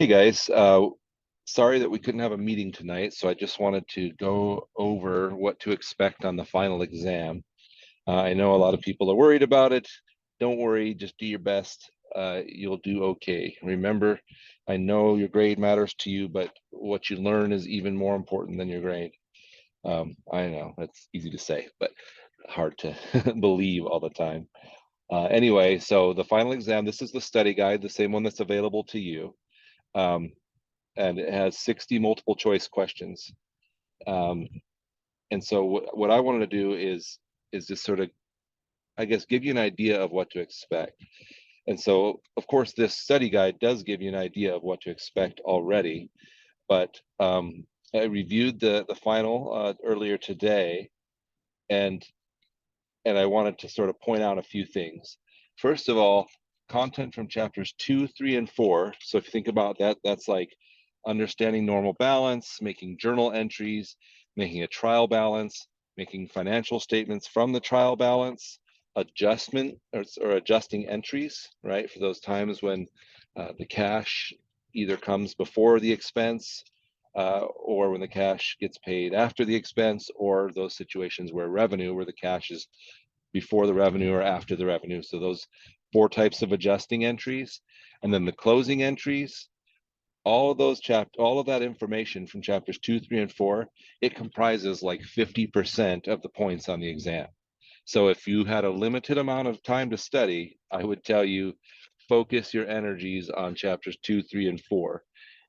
Hey guys, sorry that we couldn't have a meeting tonight, so I just wanted to go over what to expect on the final exam. I know a lot of people are worried about it. Don't worry, just do your best. You'll do okay. Remember, I know your grade matters to you, but what you learn is even more important than your grade. I know that's easy to say, but hard to believe all the time. Anyway, so the final exam, this is the study guide, the same one that's available to you. Um, and it has 60 multiple choice questions. Um, and so what I wanted to do is just sort of, I guess, give you an idea of what to expect. And so, of course, this study guide does give you an idea of what to expect already. But I reviewed the final earlier today, and I wanted to sort of point out a few things. First of all, content from chapters 2, 3, and 4. So if you think about that, that's like understanding normal balance, making journal entries, making a trial balance, making financial statements from the trial balance, adjustment or adjusting entries, right? For those times when the cash either comes before the expense or when the cash gets paid after the expense, or those situations where the cash is before the revenue or after the revenue. So those four types of adjusting entries, and then the closing entries, all of that information from chapters 2, 3, and 4, it comprises like 50% of the points on the exam. So if you had a limited amount of time to study, I would tell you focus your energies on chapters 2, 3, and 4.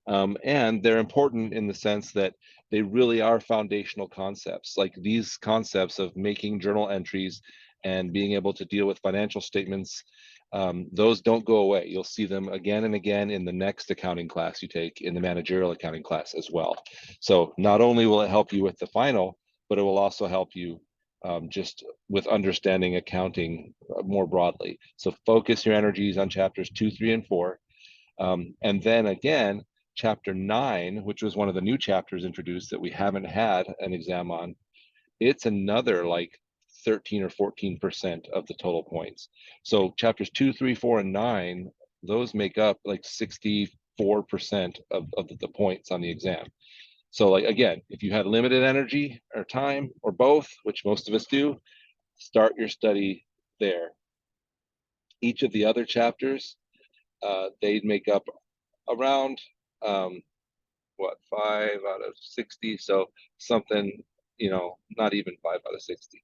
And they're important in the sense that they really are foundational concepts. Like these concepts of making journal entries and being able to deal with financial statements, those don't go away. You'll see them again and again in the next accounting class you take, in the managerial accounting class as well. So not only will it help you with the final, but it will also help you just with understanding accounting more broadly. So focus your energies on chapters 2, 3, and 4. And then again, chapter 9, which was one of the new chapters introduced that we haven't had an exam on, it's another like 13 or 14% of the total points. So chapters 2, 3, 4, and 9, those make up like 64% of the points on the exam. So like again, if you had limited energy or time or both, which most of us do, start your study there. Each of the other chapters, they make up around what, 5 out of 60, so something, not even 5 out of 60,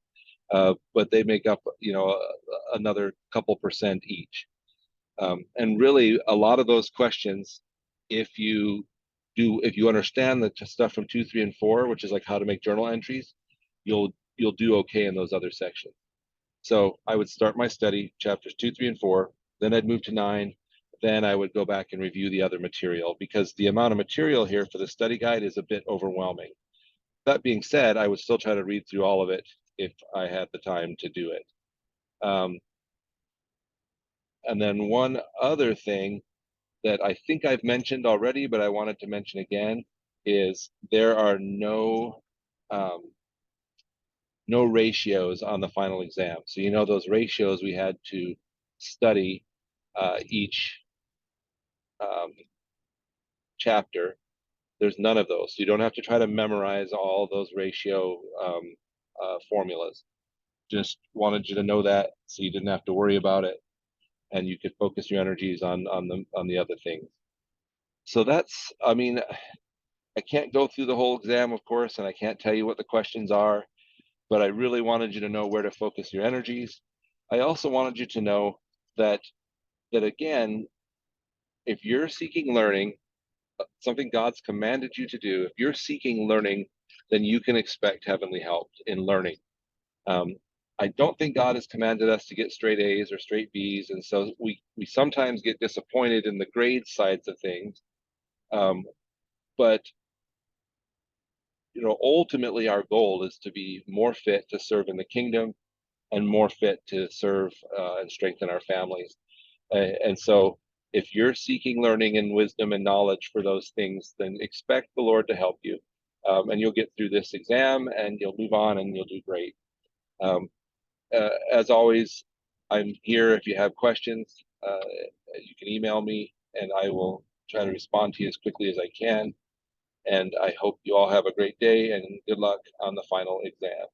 but they make up another couple percent each. And really a lot of those questions, if you understand the stuff from 2, 3, and 4, which is like how to make journal entries, you'll do okay in those other sections. So I would start my study chapters 2, 3, and 4, then I'd move to 9, then I would go back and review the other material, because the amount of material here for the study guide is a bit overwhelming. That being said, I would still try to read through all of it if I had the time to do it. And then one other thing that I think I've mentioned already, but I wanted to mention again, is there are no ratios on the final exam. So those ratios we had to study each um, chapter. There's none of those. So you don't have to try to memorize all those ratio formulas. Just wanted you to know that, so you didn't have to worry about it, and you could focus your energies on the other things. So that's, I mean, I can't go through the whole exam, of course, and I can't tell you what the questions are, but I really wanted you to know where to focus your energies. I also wanted you to know that again, if you're seeking learning, something God's commanded you to do, if you're seeking learning, then you can expect heavenly help in learning. Um, I don't think God has commanded us to get straight A's or straight B's, and so we sometimes get disappointed in the grade sides of things. But ultimately, our goal is to be more fit to serve in the kingdom and more fit to serve and strengthen our families. And so, if you're seeking learning and wisdom and knowledge for those things, then expect the Lord to help you. And you'll get through this exam and you'll move on and you'll do great. As always, I'm here if you have questions. You can email me and I will try to respond to you as quickly as I can. And I hope you all have a great day and good luck on the final exam.